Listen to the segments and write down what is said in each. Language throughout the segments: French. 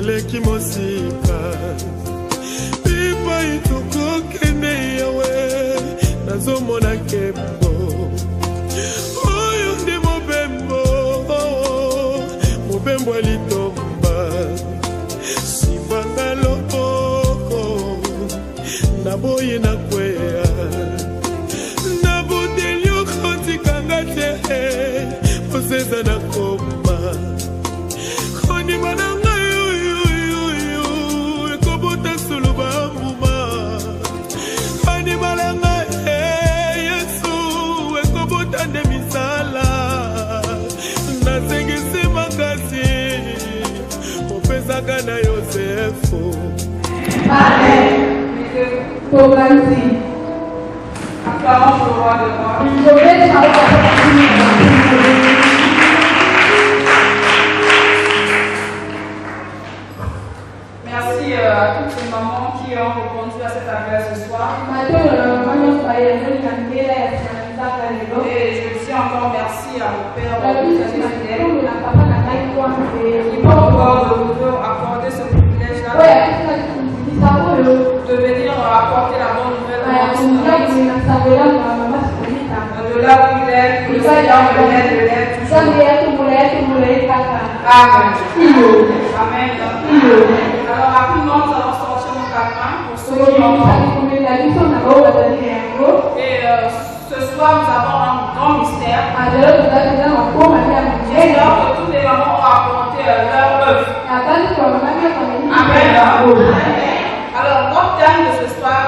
eleki mosika pipa itokokende yawe nazomona kembo oyo ndi mobembo mobembo alitomba simbanga loboko naboyi nakwea nabudeli okotikanga te oseza nakoma kondima na ngai ekobota soloba mbuma kondima na ngai yesu ekobota nde misala nasengisi makasi opesaka na yosefu Acclamons le roi de gloire. Merci à toutes ces mamans qui ont répondu à cet appel ce soir. Et je dis encore merci à mon père qui m'a encore de nouveau accordé ce privilège-là de venir apporter la bonne nouvelle de là où il est, que le Seigneur me l'aide toujours. Amen. Amen. Alors rapidement, nous allons sortir nos calepins pour ceux qui entendent. Et ce soir, nous avons un grand mystère. J'espère que toutes les mamans ont apporté leur œuvre. Amen. Alors, notre thème de ce soir,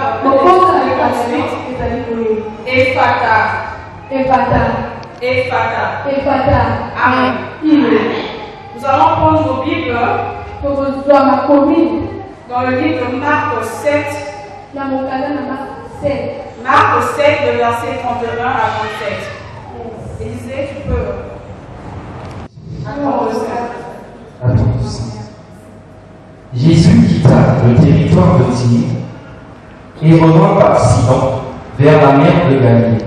Ephata. Amen. Nous allons prendre nos Bibles dans le livre de Marc 7. Marc 7, le verset 31 à 27. Élisée, tu peux. Attends. Jésus quitta le territoire de Tyr et revint par Sidon vers la mer de Galilée,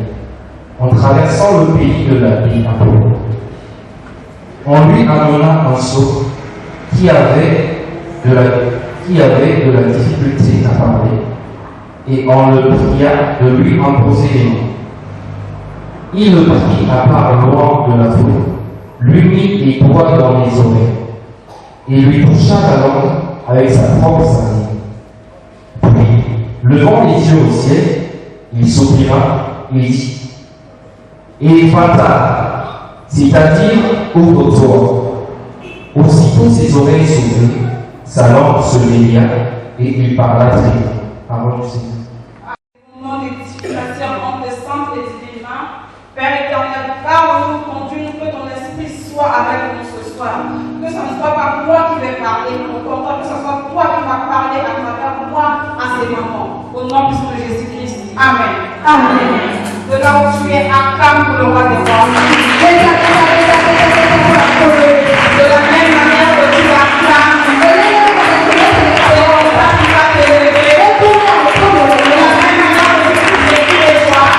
en traversant le pays de la Décapole. On lui amena un sot qui avait de la difficulté à parler, et on le pria de lui imposer les mains. Il le prit à part loin de la foule, lui mit les doigts dans les oreilles, et lui toucha la langue avec sa propre salive. Puis, levant les yeux au ciel, il soupira et dit Ephata, c'est-à-dire ouvre-toi. Aussitôt ses oreilles s'ouvrirent, sa langue se délia et il parla très bien. Parole du Seigneur. Au moment des discussions entre les saints et les divins, Père éternel, parle-nous, conduis-nous, que ton esprit soit avec nous ce soir. Que ce ne soit pas moi qui vais parler, mais au contraire, que ce soit toi qui vas parler à travers moi, à ces moments. Au nom de Jésus-Christ. Amen. Amen. De là où tu es, acclame pour le roi des rois. De la même manière que tu acclames, c'est comme ça qu'il va t'élever. De la même manière que tu fais tous les soirs.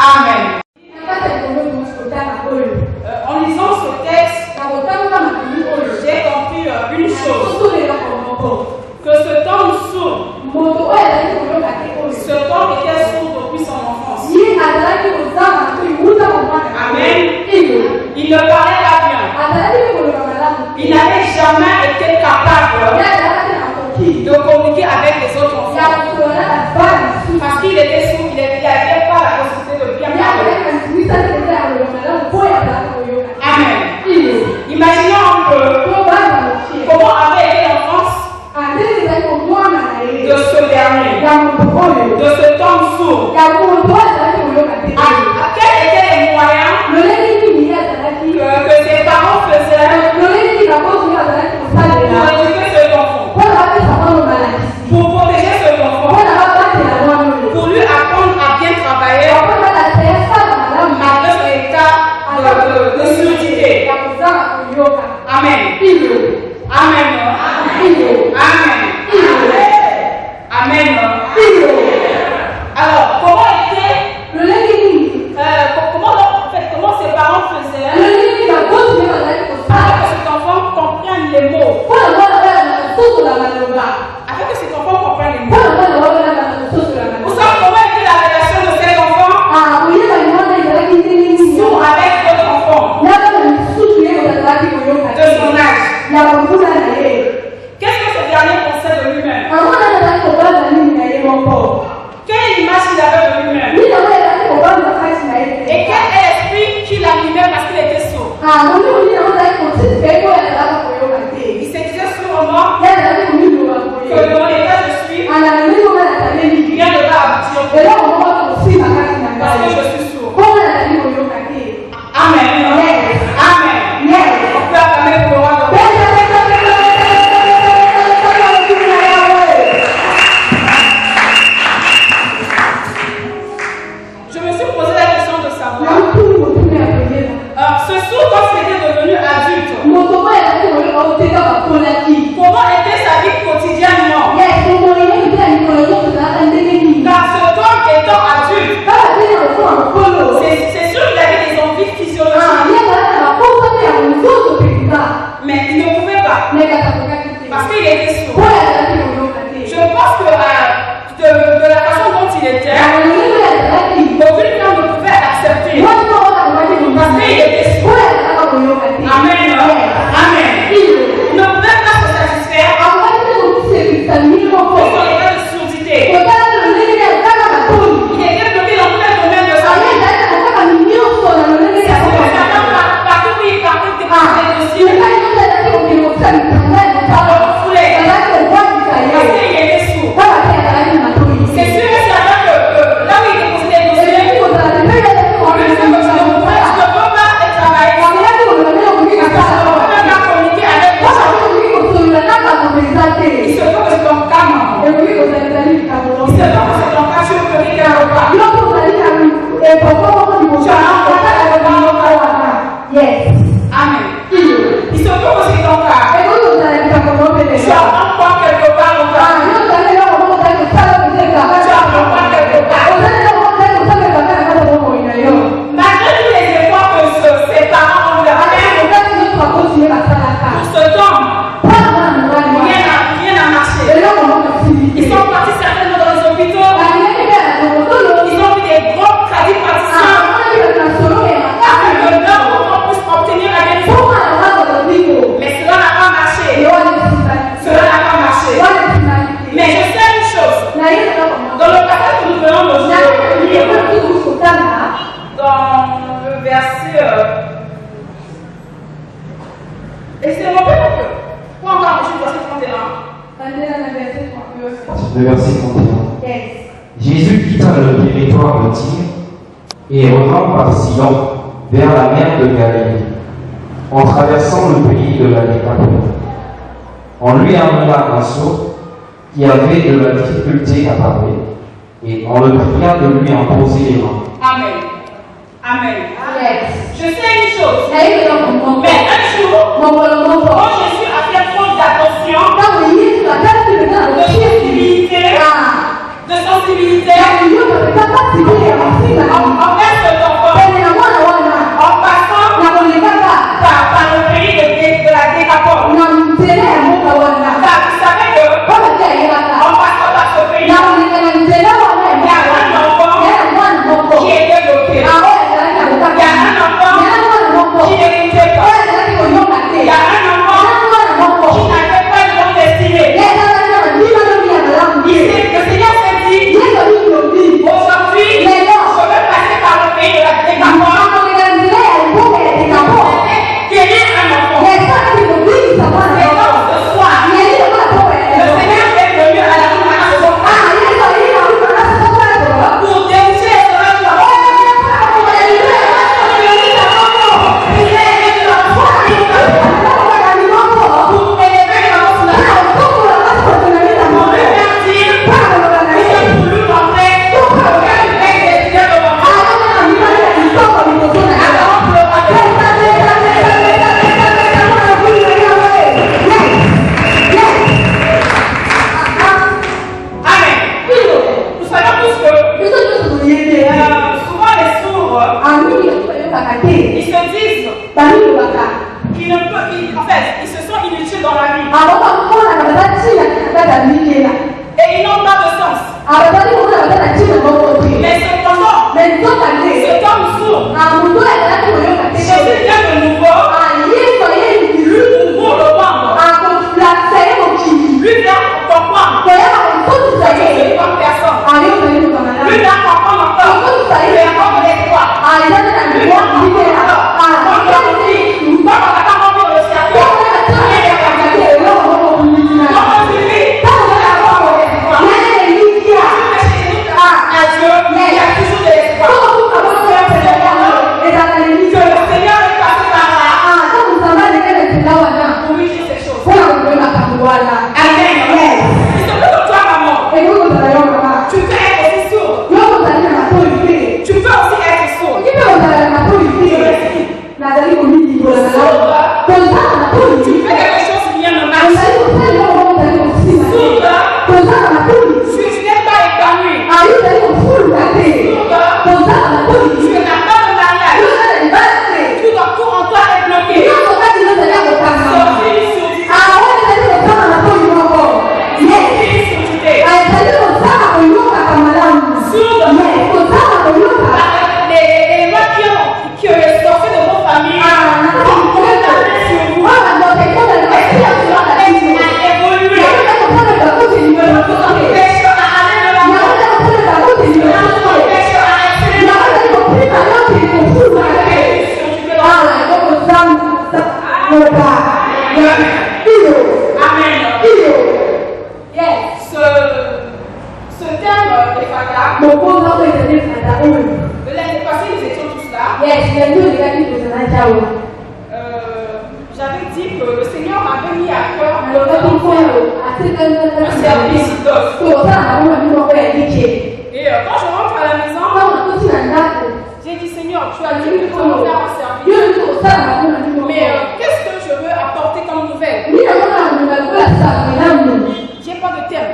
Amen. En lisant ce texte, j'ai compris une chose. Que ce homme sourd, ce homme était sourd depuis son enfance. Amen. Il ne parlait pas bien. Il n'avait jamais été capable de communiquer avec les autres enfants. Parce qu'il était sourd, il n'avait pas la possibilité de bien parler. Amen. Imaginons un peu comment avait été l'enfance de ce dernier, de cet homme sourd. Quels étaient les moyens que les mots. Afin que cet enfant comprenne les mots. Vous savez comment était la relation de cet enfant avec votre enfant de son âge? Qu'est-ce que ce dernier pensait de lui-même? Quelle image il avait de lui-même? Et quel est l'esprit qui l'animait parce qu'il était sourd? Il se disait sûrement que dans l'état je suis, rien ne va aboutir parce que je suis sourd. Amen. Amen. On peut acclamer pour le roi de Je me suis posé la question de savoir ce sourd, quand il était devenu adulte, comment était sa vie quotidiennement? Car ce temps étant adulte, c'est sûr qu'il avait des envies physiologiques, mais il ne pouvait pas parce qu'il était sourd. Je pense que de la façon dont il était, aucune femme ne pouvait accepter parce qu'il était sourd. Amen. Amen. Il ne pouvait pas se satisfaire de son état de surdité. Il était bloqué dans tous les domaines de sa vie. Partout où il partait, il déposait des dossiers. C'est sûr et certain que là où il déposait des dossiers, on lui disait que tu ne peux pas travailler, tu ne peux pas communiquer avec les gens. Il se trouve que c'est ton cas, maman. Il se trouve que c'est ton cas, tu peux rien faire pas. Tu as un Yes. Amen. Il se trouve que c'est ton cas. Tu apprends quoi quelque part au cas. Tu apprends quoi quelque part. Malgré tous les efforts que ses parents ont fait pour ce temps, rien n'a marché. Ils sont partis certainement dans les hôpitaux. Ils ont vu des gros tradipraticiens afin que leur enfant puisse obtenir la guérison. Mais cela n'a pas marché. Cela n'a pas marché. Mais je sais une chose. Dans le passage que nous venons de lire, dans le verset. Excusez-moi, peut-être. Pour encore un verset 31. Le verset 31. Jésus quitta le territoire de Tyr et revint par Sidon vers la mer de Galilée, en traversant le pays de la Décapole. On lui amena un sourd qui avait de la difficulté à parler, et on le pria de lui imposer les mains. Amen. Amen. Je sais une chose. Mais un jour, quand Jésus a fait preuve d'attention, de sensibilité, envers cet enfant, en passant par le pays de la Décapole. Car vous savez que, en passant par ce pays, il y a un enfant qui était bloqué. Il y a un enfant qui n'écoutait pas. Il y a un enfant utile dans la vie. Et ils n'ont pas de sens. Mais cependant, cet homme sourd, Jésus vient de nouveau, lui ouvre le ventre. Lui vient comprendre que je ne suis pas personne. Lui vient comprendre encore que j'ai encore de l'espoir. Lui vient tu fais quelque chose qui vient de marcher. Tu n'es pas épanoui. Tu n'as pas de mariage. Tout en toi est bloqué. Les lois qui sortent de vos familles. Ce terme de Fata, de l'année passée, nous étions tous là. J'avais dit que le Seigneur m'avait mis à cœur un service d'offre. Et quand je rentre à la maison, j'ai dit Seigneur, tu as dit que tu vas me faire un service. Mais qu'est-ce que je veux apporter comme nouvelle? J'ai pas de thème.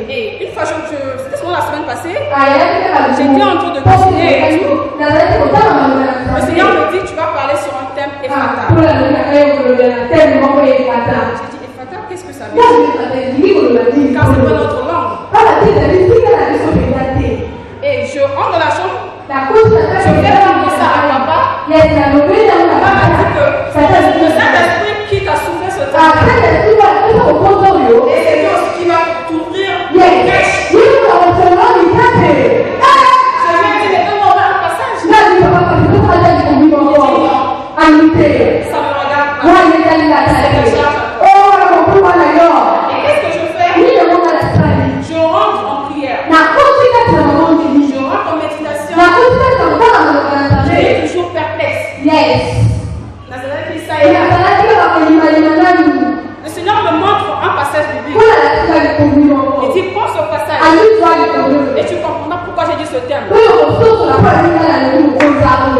Et une fois, c'était seulement la semaine passée, j'étais en train de cuisiner et tout. Le Seigneur me dit, tu vas parler sur un thème Ephata. J'ai dit, Ephata, qu'est-ce que ça veut dire? Car c'est pas notre langue. Et je rentre dans la chambre, je fais dire ça à papa. Papa m'a dit que c'est le Saint-Esprit qui t'a soufflé ce temps. Et c'est Dieu aussi qui va t'ouvrir les caches. Je lui ai dit, mais donne-moi un passage. Ça me regarde pas. Et qu'est-ce que je fais? Je rentre en prière. Je rentre en méditation. J'ai toujours perplexe. Le Seigneur me montre un passage biblique. Il dit, prends ce passage. Et tu comprendras pourquoi j'ai dit ce terme.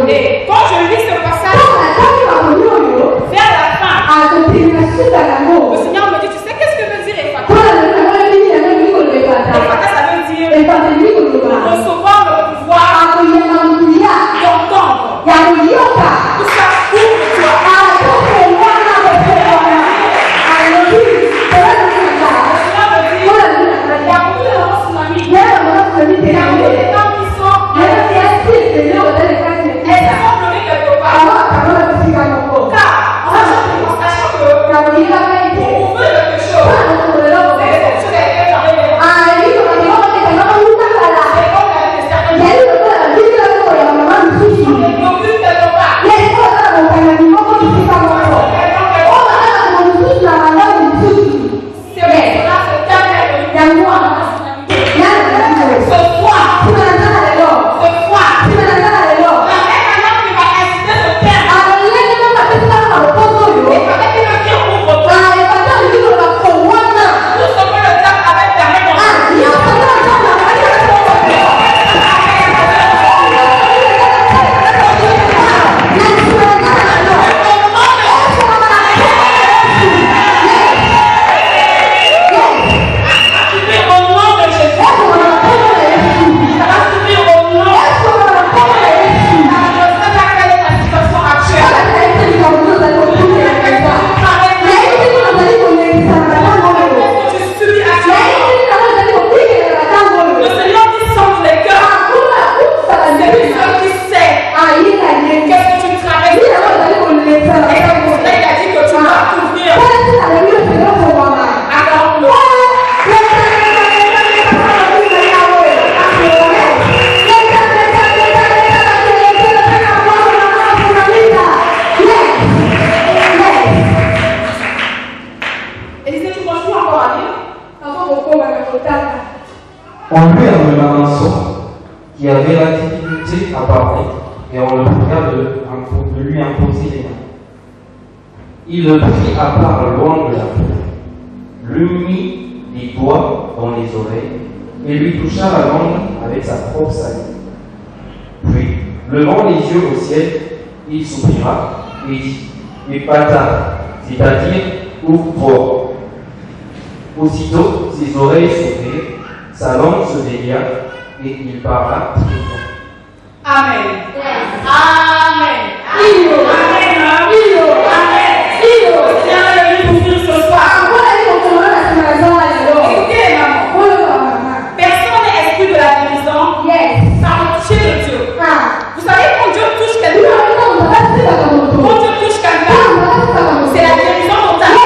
Et quand je lis ce passage, vers la fin, le Seigneur me dit, tu sais qu'est-ce que veut dire Ephata? Ephata, ça veut dire recevoir le pouvoir d'entendre. Tout ça pour toi. Quelque part. Car, en sachant que On lui amena un sort qui avait la difficulté à parler et on le pria de lui imposer les mains. Il le prit à part loin de la foule, lui mit les doigts dans les oreilles et lui toucha la langue avec sa propre salive. Puis, levant les yeux au ciel, il soupira et dit « Ephphatha », c'est-à-dire « ouvre-toi ». Aussitôt, ses oreilles s'ouvrirent, sa langue se délia et il parla très bien. Amen. Yes. Amen. Io. Amen. Io. Amen. Io. Seigneur est venu pour nous ce soir. Écoutez, maman. Personne n'est exclu de la guérison. Ça va toucher de Dieu. Vous savez, quand Dieu touche quelqu'un, c'est la guérison totale.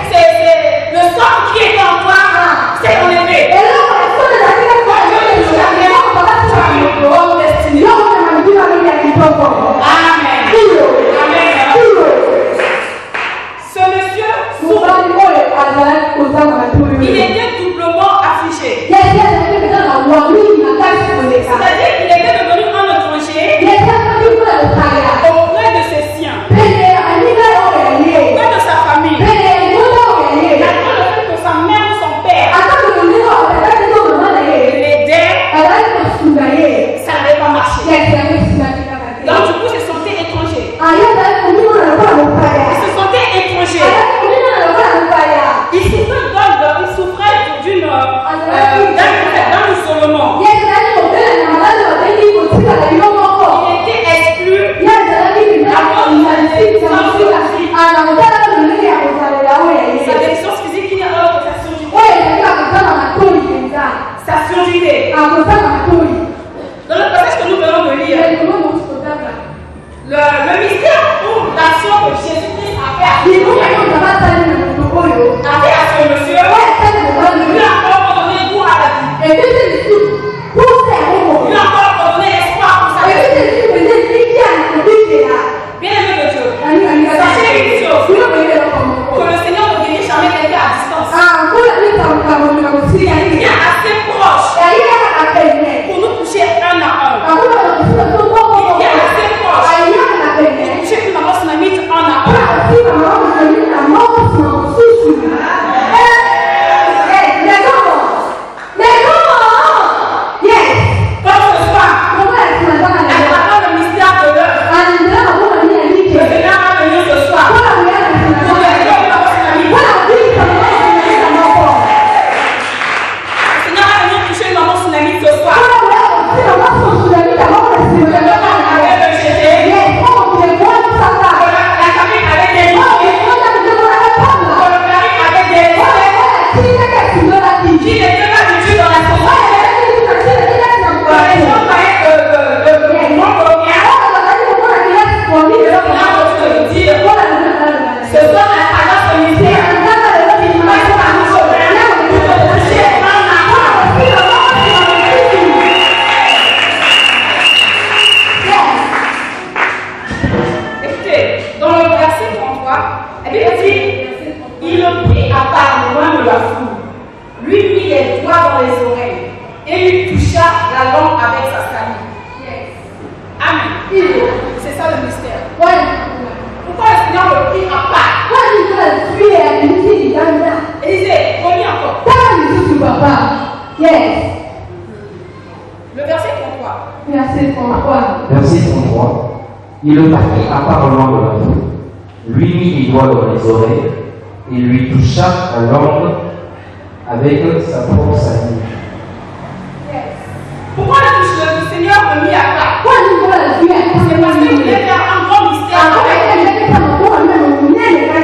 C'est le sang qui est en toi, c'est ton effet. Amen. Ce monsieur souffre. Il était doublement affligé. C'est-à-dire qu'il était devenu un étranger auprès de ses siens, auprès de sa famille. Malgré le fait que sa mère ou son père l'aidait, ça n'avait pas marché. Donc du coup, il se sentait étranger. Il se sentait étranger. Il souffrait d'un isolement. Il était exclu à cause de sa déficience physique qui n'est pas de sa surdité. Dans le passage que nous venons de lire, le mystère pour l'action que Jésus-Christ a fait à ce monsieur, lui a encore donné goût à la vie. Lui a encore donné espoir pour sa vie. Bien aimé de Dieu, sachez une chose, que le Seigneur ne guérit jamais quelqu'un à distance. Il vient assez proche pour nous toucher un à un. Il vient assez proche pour toucher une maman tsunamite un à un. Comme ce soir, à travers le mystère de l'œuvre, le Seigneur va venir ce soir pour guérir une maman tsunamite. Le Seigneur va venir toucher une maman tsunamite ce soir. Il le prit à part loin de la foule, lui mit les doigts dans les oreilles et lui toucha la langue avec sa propre salive. Pourquoi le Seigneur me mit à part? C'est parce qu'il voulait faire un grand mystère avec lui.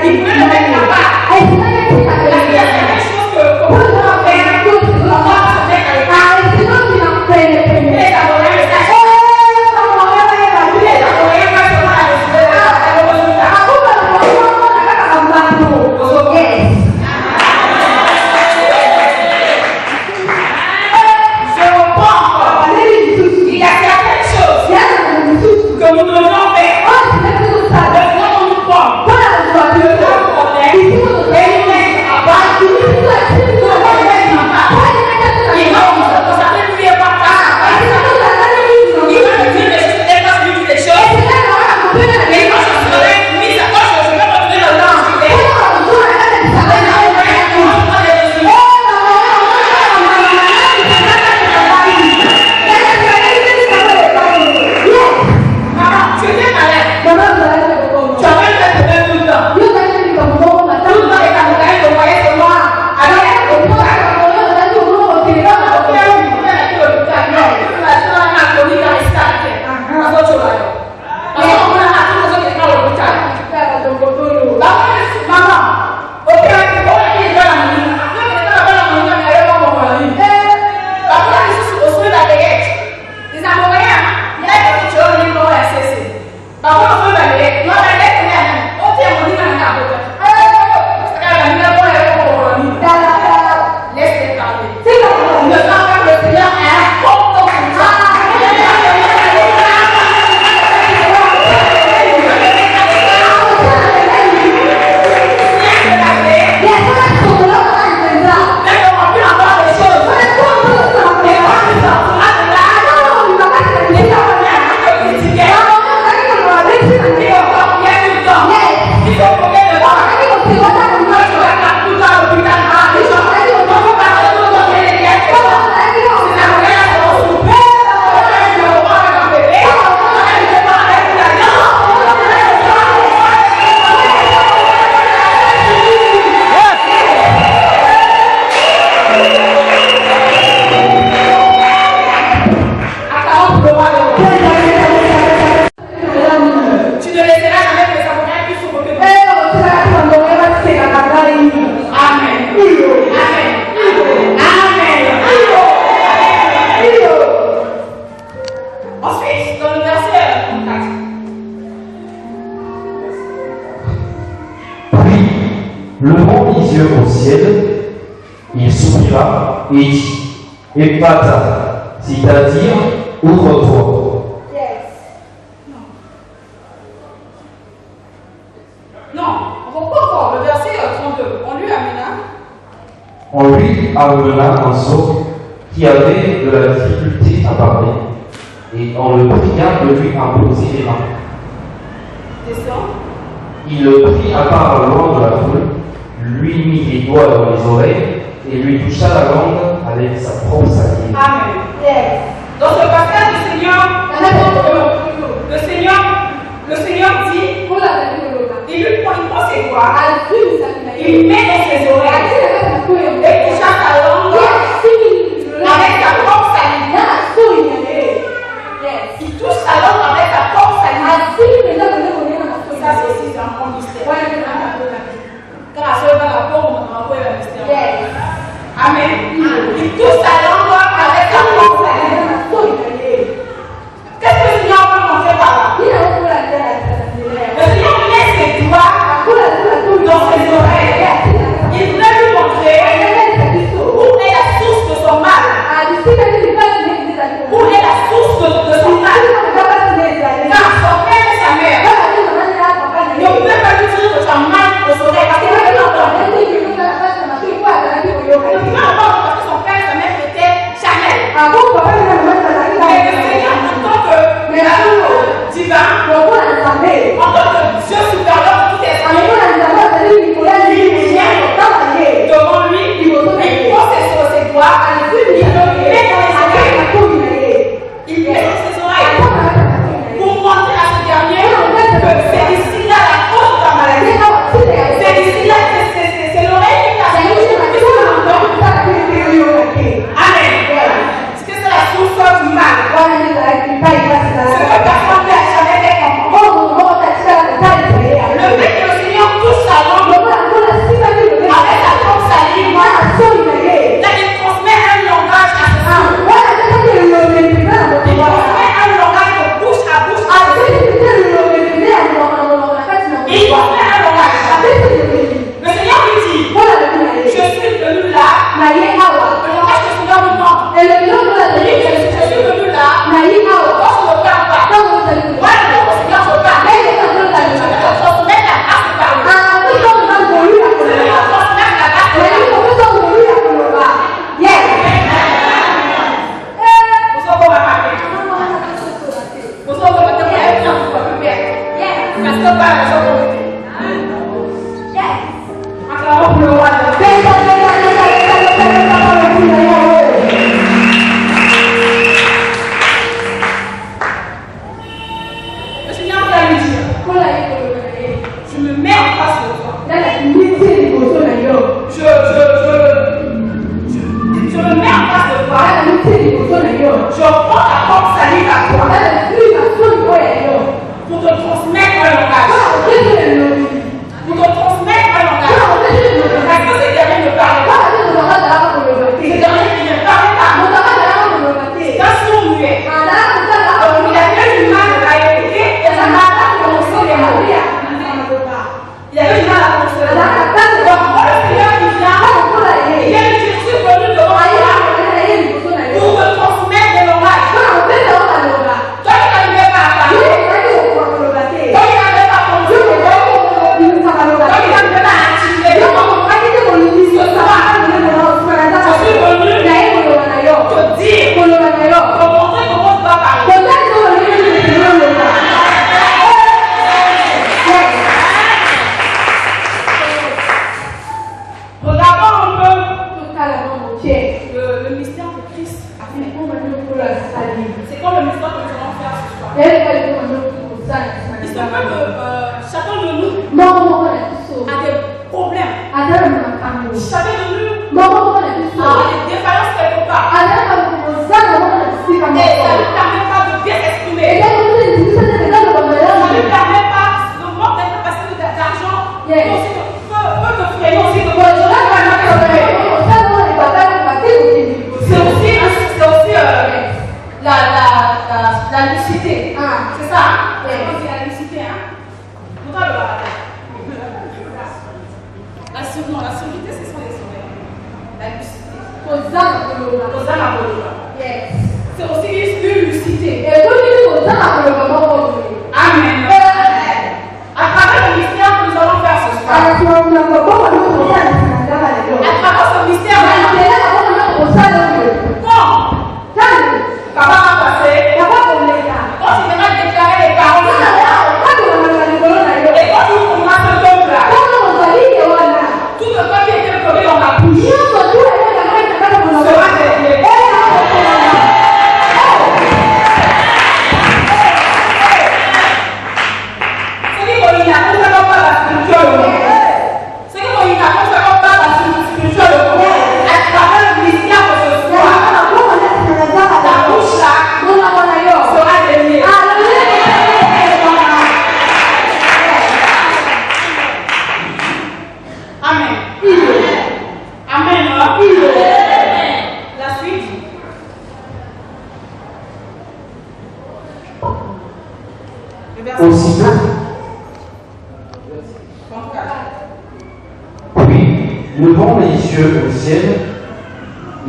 Il voulait le mettre à part. Il y a quelque chose que on peut faire pour pouvoir se mettre avec lui. Et d'adorer le Seigneur. yeux au ciel, il soupira et dit, Ephphatha, c'est-à-dire, ouvre-toi. Non, on va pas voir le verset 32. On lui amena. On lui amena un sourd qui avait de la difficulté à parler, et on le pria de lui imposer les mains. Descends. Il le prit à part loin de la foule, lui mit les doigts dans les oreilles et lui toucha la langue avec sa propre salive. Amen. Dans ce passage, le Seigneur dit, il prend ses doigts, il met dans ses oreilles, et toucha sa langue avec sa propre salive. Il touche sa langue avec sa propre salive. Ça, c'est un grand mystère. Quand la soeur va la peau, on va envoyer le mystère. Amen. Il touche sa langue avec sa propre salive. Qu'est-ce que le Seigneur veut montrer par là? Le Seigneur met ses doigts dans ses oreilles. Il veut lui montrer où est la source de son mal. Où est la source de son mal? Car son père et sa mère ne pouvaient pas lui dire que tu as mal aux oreilles parce qu'il n'avait pas entendu. Il ne pouvait pas entendre parce que son père et sa mère étaient charnels. Mais le Seigneur, en tant que divin, en tant que Dieu supérieur de tout esprit, il vient devant lui, il prend ses doigts, il le met dans les oreilles. Il met dans ses oreilles pour montrer à ce dernier que c'est ici là la cause de ta maladie. C'est ici là, c'est l'oreille qui t'a Amen. Est-ce que c'est la source du mal? Ce que personne n'a jamais fait comprendre. Le fait que le Seigneur touche sa langue avec sa propre salive, là il transmet un langage à ce sourd. Il transmet un langage de bouche à bouche à ce sourd. Il transmet un langage. Le Seigneur lui dit, je suis venu là. Le langage que le Seigneur nous demande. Il dit, je suis venu là. Quand je ne parle pas. Moi, le Seigneur, je parle. Je transmets la grâce de parler. Je transmets la grâce de parler. Vous en va parler. Vous en va parler. Parce que par exemple, acclamons pour le roi de paix. Le Seigneur va lui dire, je me mets en face de toi. Je me mets en face de toi. Je prends ta propre salive à toi pour te transmettre un langage. Pour te transmettre un langage. Parce que ces derniers ne parlaient pas. Ces derniers qui ne parlaient pas. C'est un sourd muet. Donc il avait du mal à écouter et ça n'a pas prononcé les mots. Il avait du mal à prononcer les mots. Donc quand le Seigneur il vient lui dire, je suis venu devant toi pour te transmettre des langages. Toi qui n'arrivais pas à parler. Toi qui n'arrivais pas à prononcer les mots. Toi qui n'arrivais pas à articuler les mots. Ce soir, je suis venu te dire, te montrer comment tu vas parler. Regardons un peu le mystère de Christ. C'est quoi le mystère que nous allons faire ce soir? Il se peut que chacun de nous a des problèmes. Chacun de nous a des défaillances quelque part. Et ça ne lui permet pas de bien s'exprimer. Ça ne lui permet pas de manque d'incapacité d'argent. Peut te freiner aussi de c'est aussi la lucidité. C'est ça? C'est la lucidité. La surdité, Yes. C'est aussi une lucité. Amen. À travers le mystère que nous allons faire ce soir. À travers ce mystère, Papa va passer. Quand il va déclarer les paroles. Et quand nous on a ce peuple-là, tout le peuple qui était collé dans la bouche sera dédié. Aussitôt, puis, levant les yeux au ciel,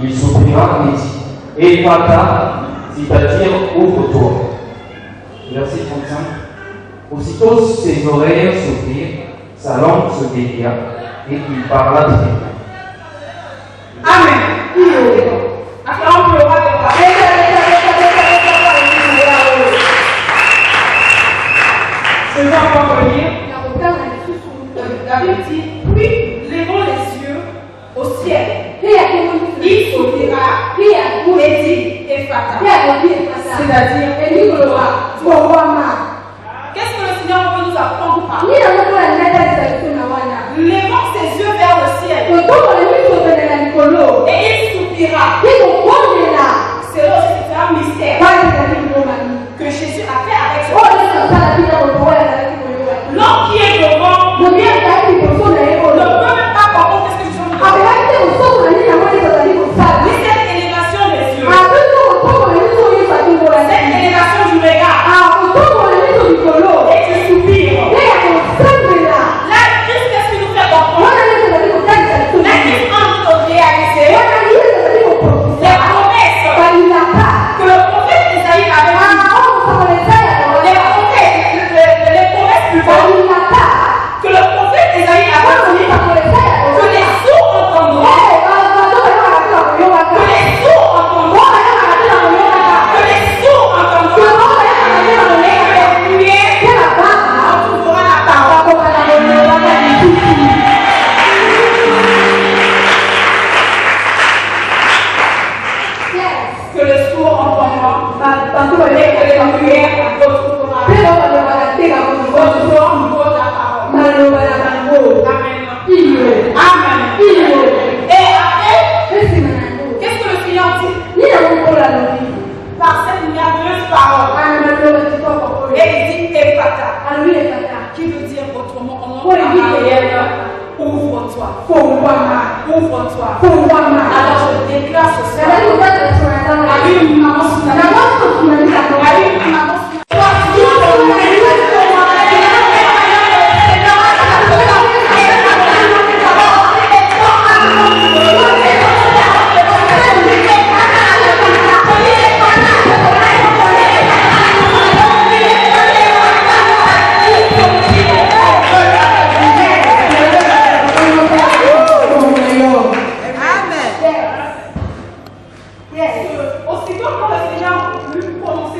il soupira et dit, Ephphatha, c'est-à-dire ouvre-toi. Verset 35. Aussitôt ses oreilles s'ouvrirent, sa langue se délia, et il parla directement. Amen. Acclamons le roi des rois. Je vais encore lire. La Bible dit, puis levons les yeux au ciel. Il s'ouvrira et dit Ephphatha. C'est-à-dire, qu'est-ce que le Seigneur veut nous apprendre par là? Levons ses yeux vers le ciel. Et il soupira. C'est là aussi c'est un mystère que Jésus a fait avec ce l'homme qui est devant ne peut même pas comprendre ce que je suis en train de dire. Mais cette élévation des yeux, cette élévation du regard, et tu soupires. Là, qu'est-ce qui nous fait comprendre? Là, il est en train de réaliser les promesses que le prophète Isaïe avait dit. Les promesses plus fortes que le prophète Isaïe avait dit, que les sourds entendront, que les sourds entendront, que les sourds entendront, que les muets entendront la parole. Que les sourds entendront, et que les muets retrouveront Amen. Amen. Et après, qu'est-ce que le Seigneur dit? Par cette merveilleuse parole. Et il dit Ephphatha, qui veut dire autrement en anglais, ouvre-toi. Ouvre-toi. Alors je déclare ce soir. Allume une maman sous la main. Allume une maman sous la main. Aussitôt quand le Seigneur lui prononçait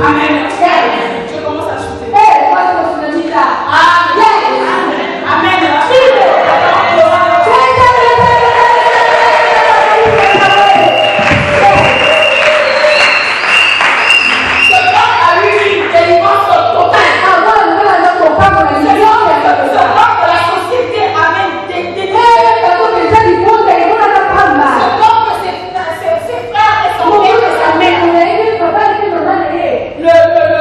Amen. Je commence à chuter. Amen. Ce homme a eu une délivrance totale. Ce homme de la société avait des ce homme que ses frères et son père et sa mère. Le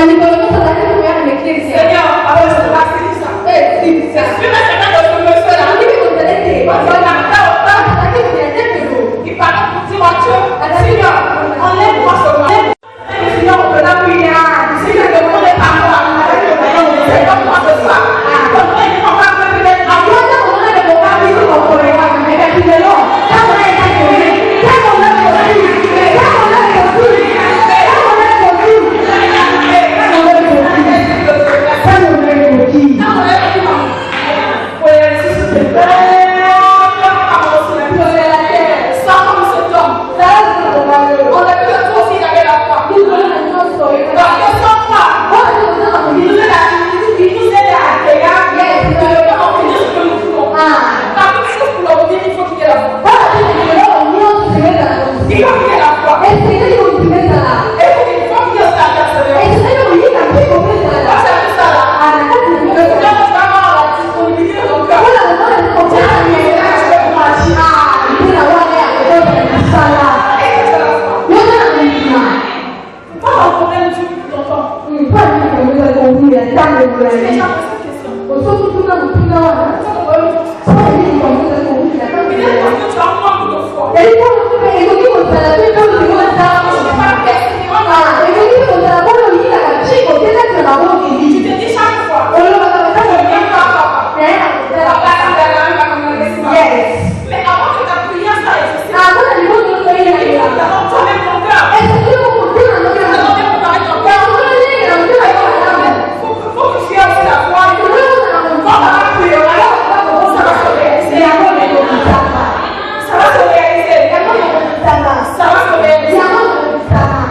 Seigneur, alors je te remercie ça. C'est sûr et certain que ce monsieur-là, il parle pour dire à Dieu, Seigneur, enlève-moi ce mal. Seigneur, on peut l'appuyer. Seigneur, demandez pardon. C'est comme moi de ça. Comme moi, il ne faut pas me dire.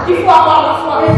Il faut avoir la foi.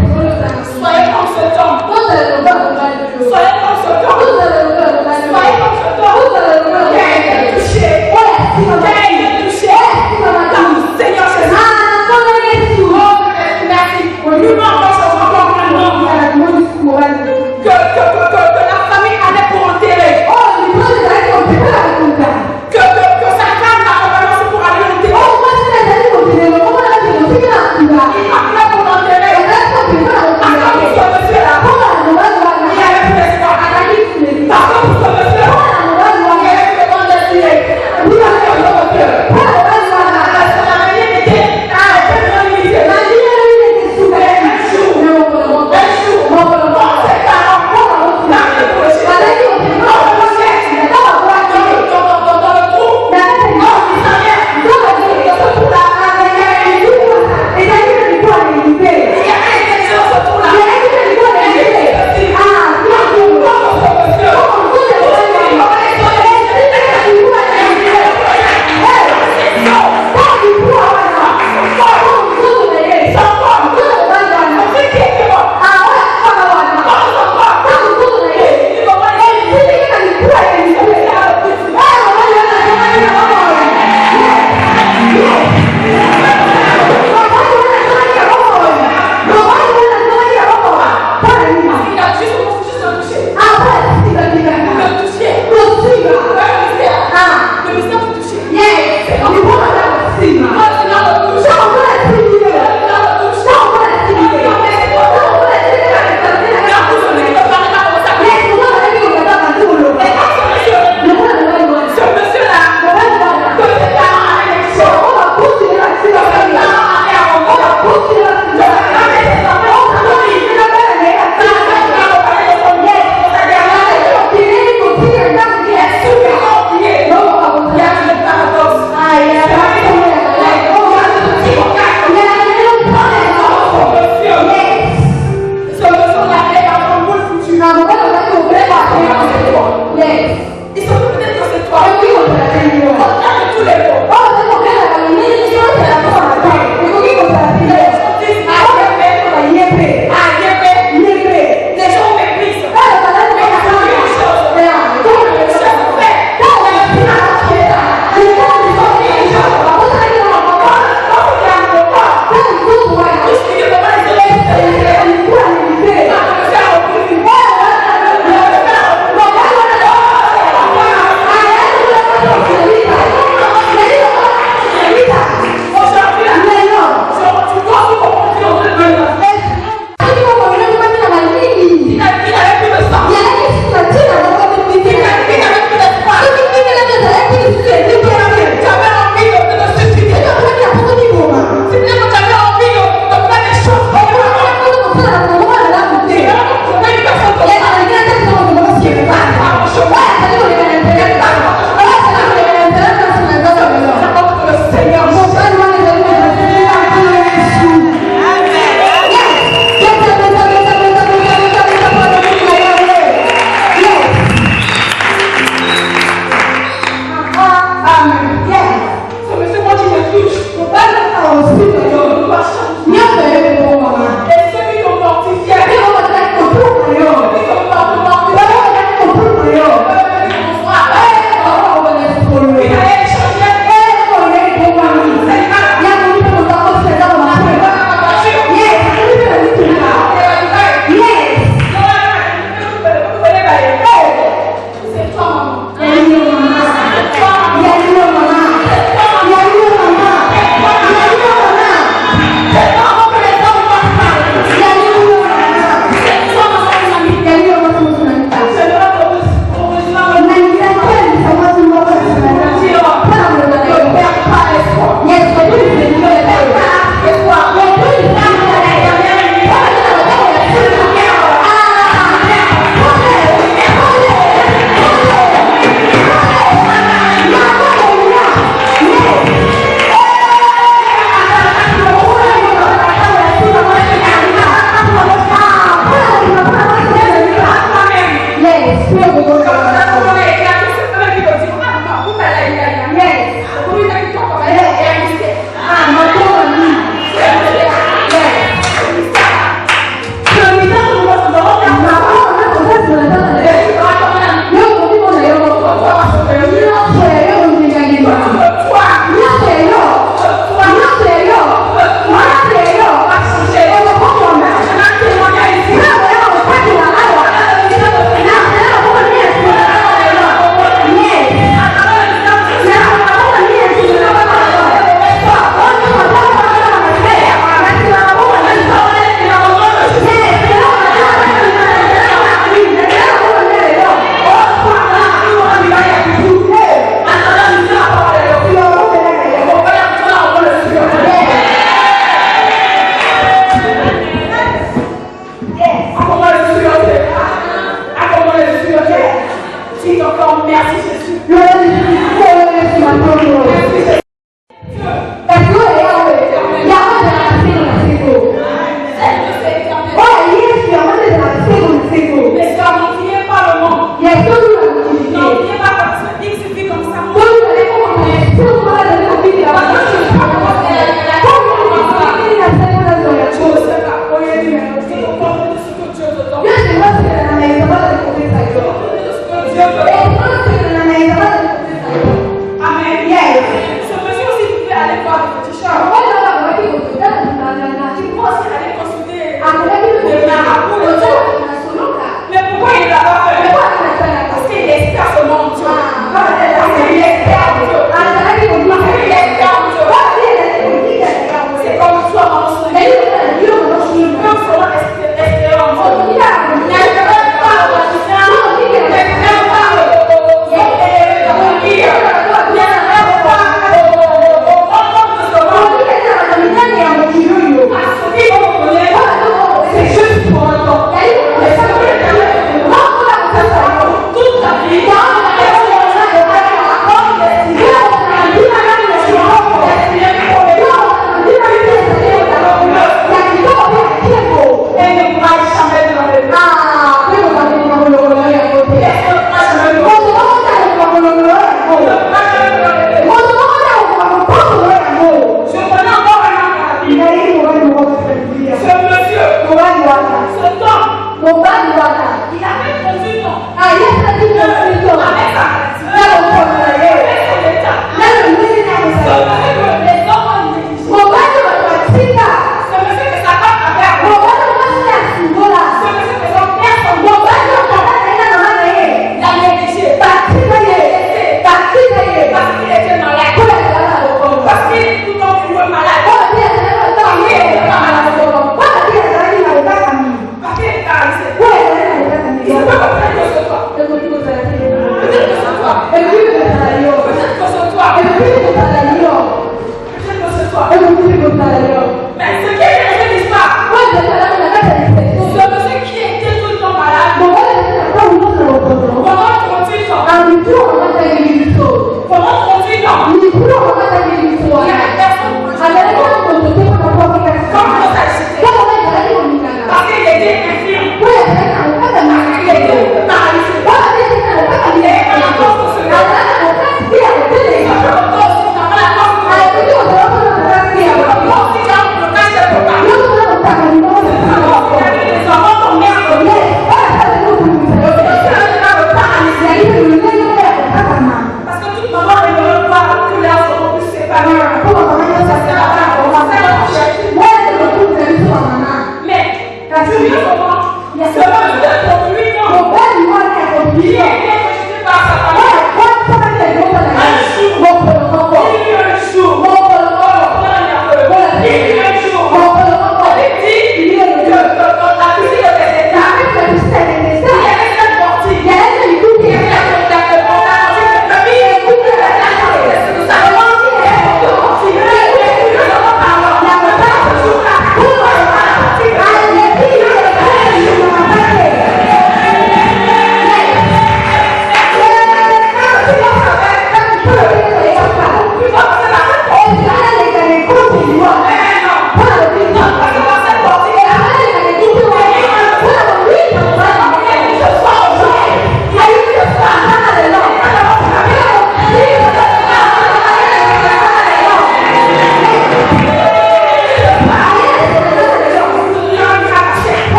Dis encore merci Jésus.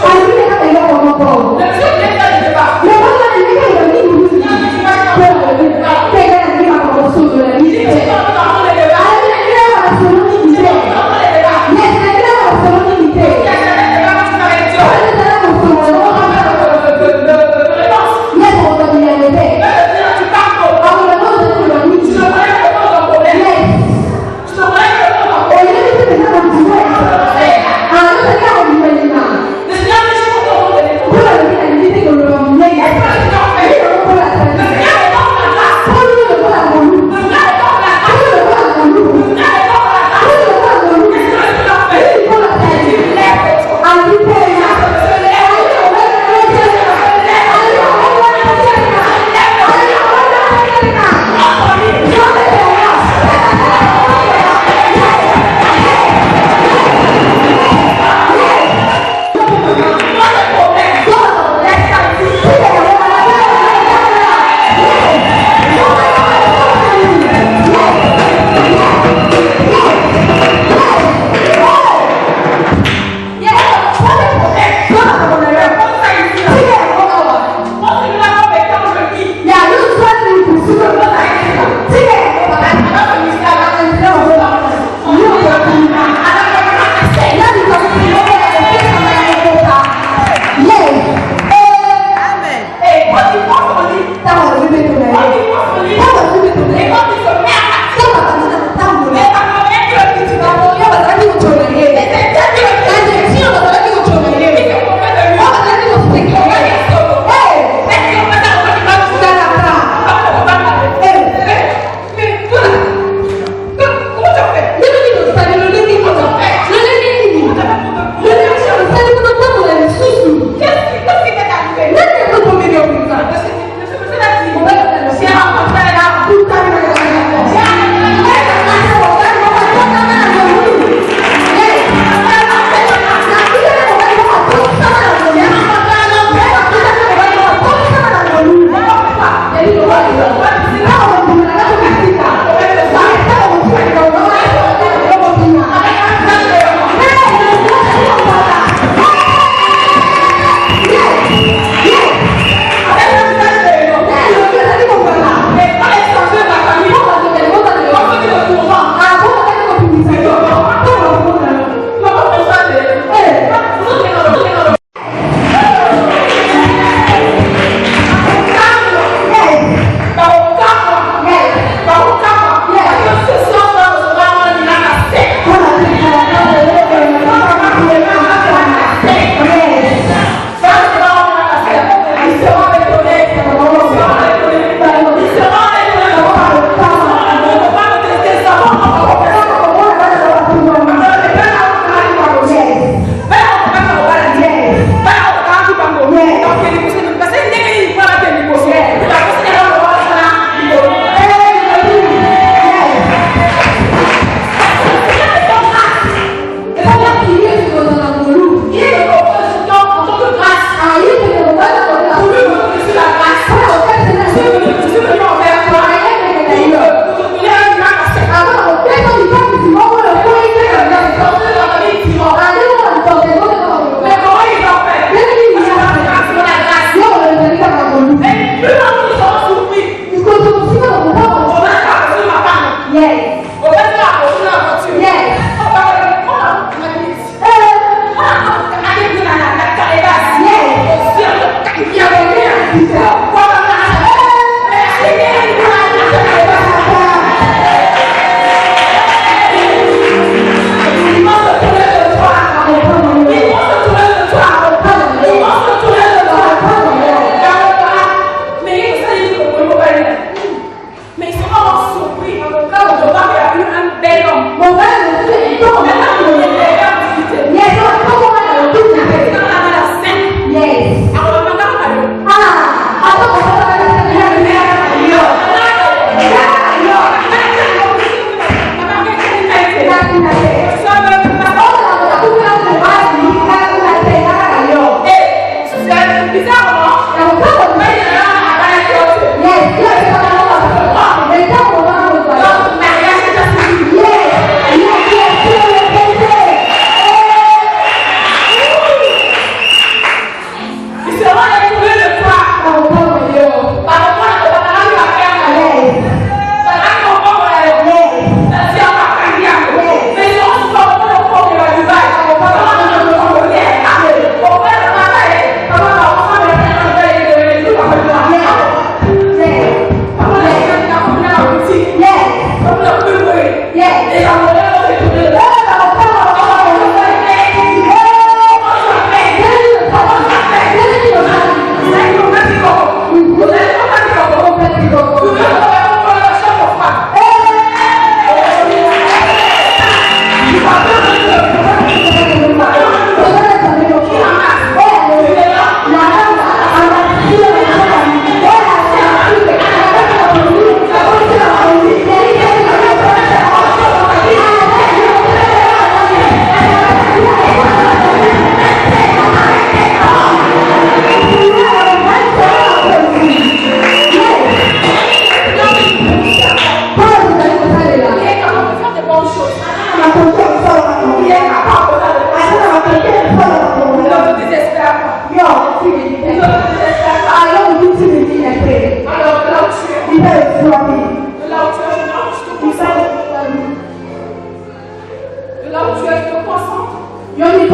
choses. Le monsieur vient faire le débat. Il dit que tu t'en dans le débat.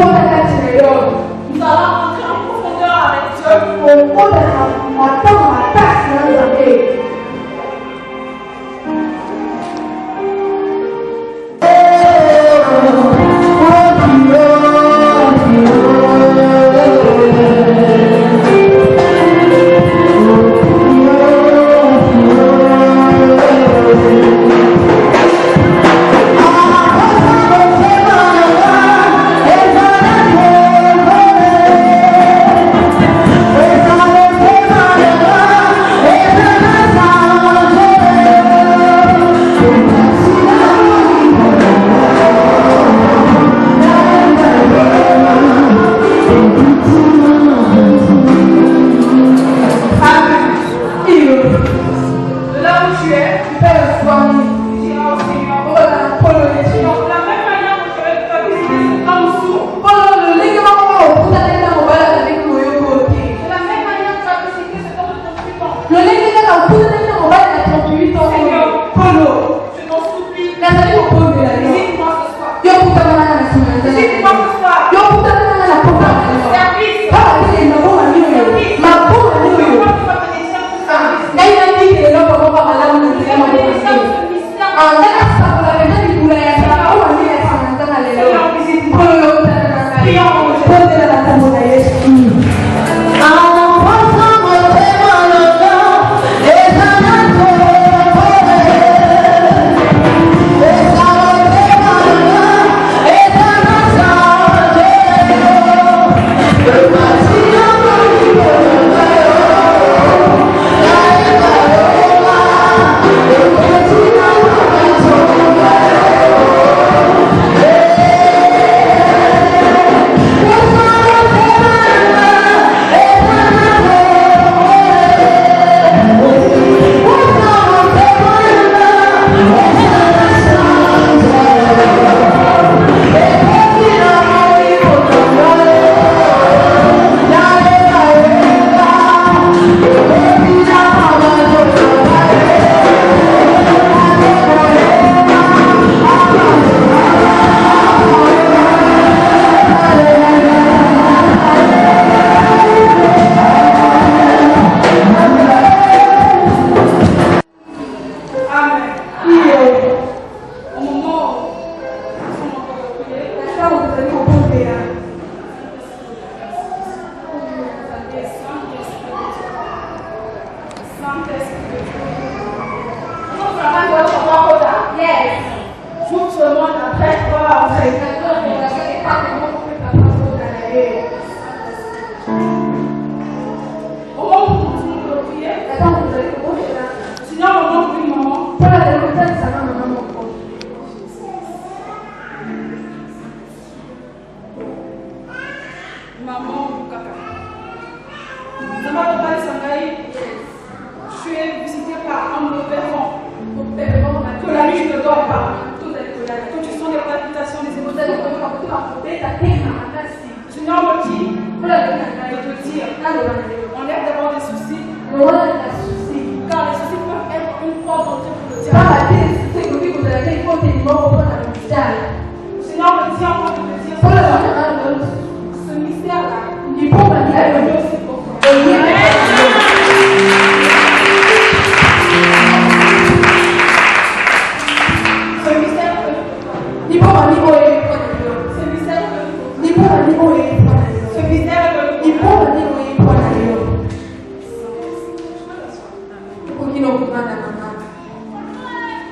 Nous allons entrer en profondeur avec Dieu.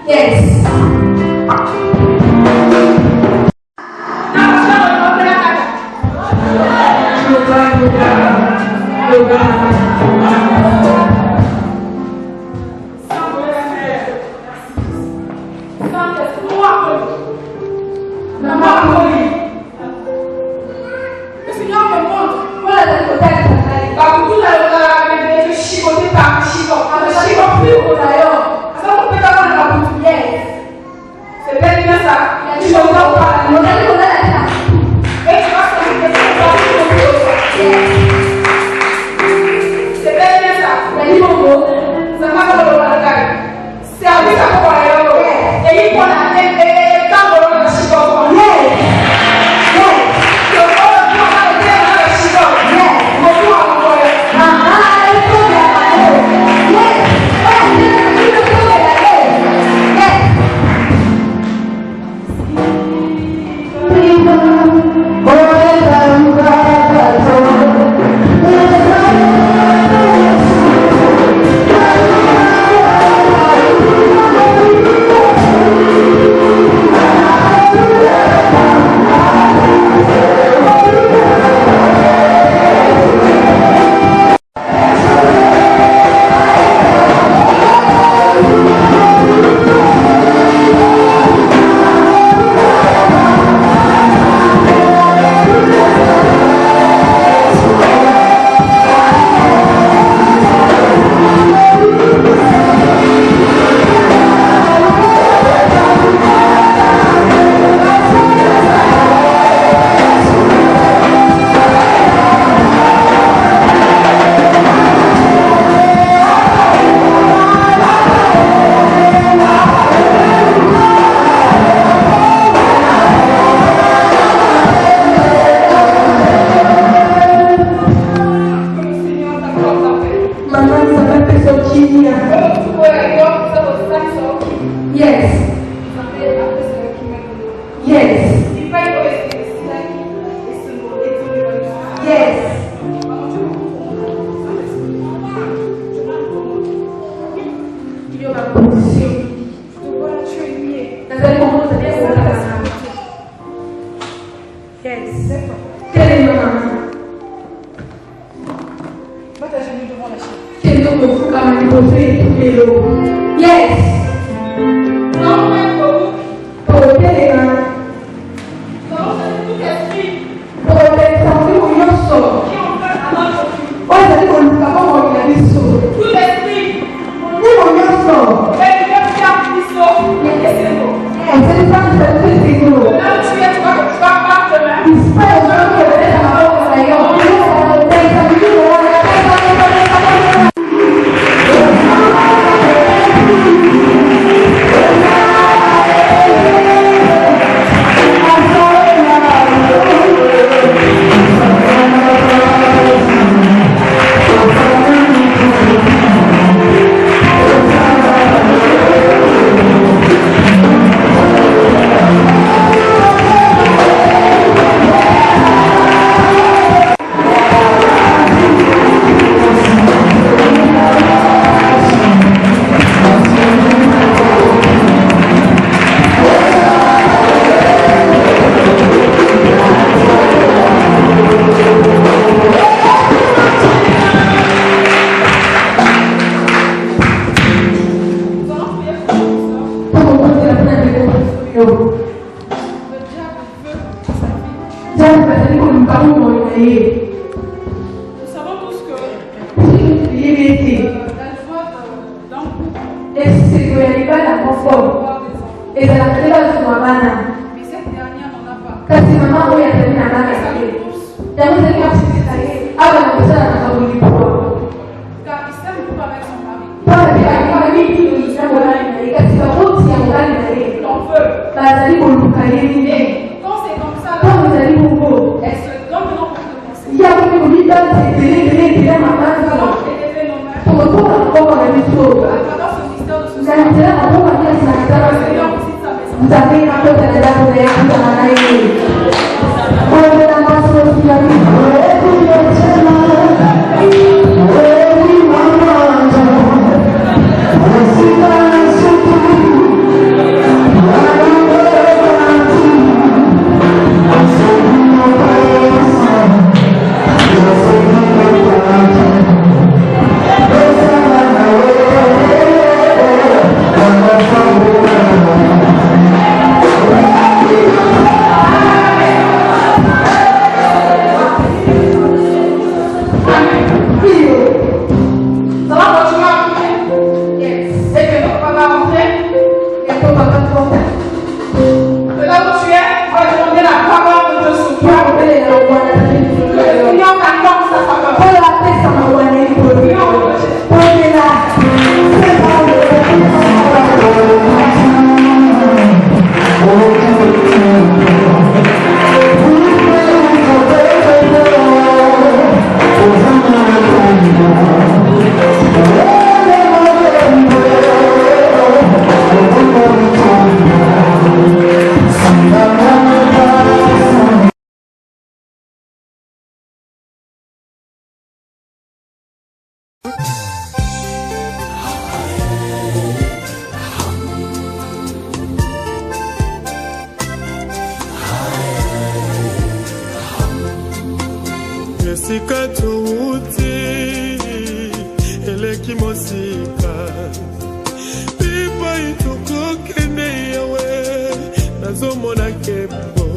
Yes. Mets tes genoux devant la chaise. Yes. Non, mais pour Protège. nous allons chercher tout esprit Protège. qui ont fait à notre vie. Tout esprit. Et Dieu faire biso. Et c'est bon. Là où tu es, tu vas battre demain. Nous savons tous que la joie d'un couple Mais cette dernière n'en a pas. kasi mama huyu atalina nani jambo zile kasi sitaye aba na kusana na kaburi kwa Car il s'aime beaucoup avec son mari. pale kwa mimi ni jambo la ni katika wote ya ndani na yeye Il en veut. bazali kuluka yeye Quand c'est comme ça, kwa mzali mungu elle se donne maintenant pour te conseiller. ya kwa kulita tele mama Comment élever nos mains kwa kwa na vitu à travers ce mystère de ce na soir. ndio kwa kwa kia sana Le Seigneur visite sa maison. mzali na kwa na damu ya kwa na yeye kwa na maso ya Ça va continuer à prier? Yes. Et que notre papa va rentrer? Et ton papa va rentrer. De là où tu es, on va demander la parole de Dieu sur toi. Que le Seigneur t'accorde sa faveur. Le Seigneur te protège. esika touti eleki mosika epai tokokende yawe nazomona kepo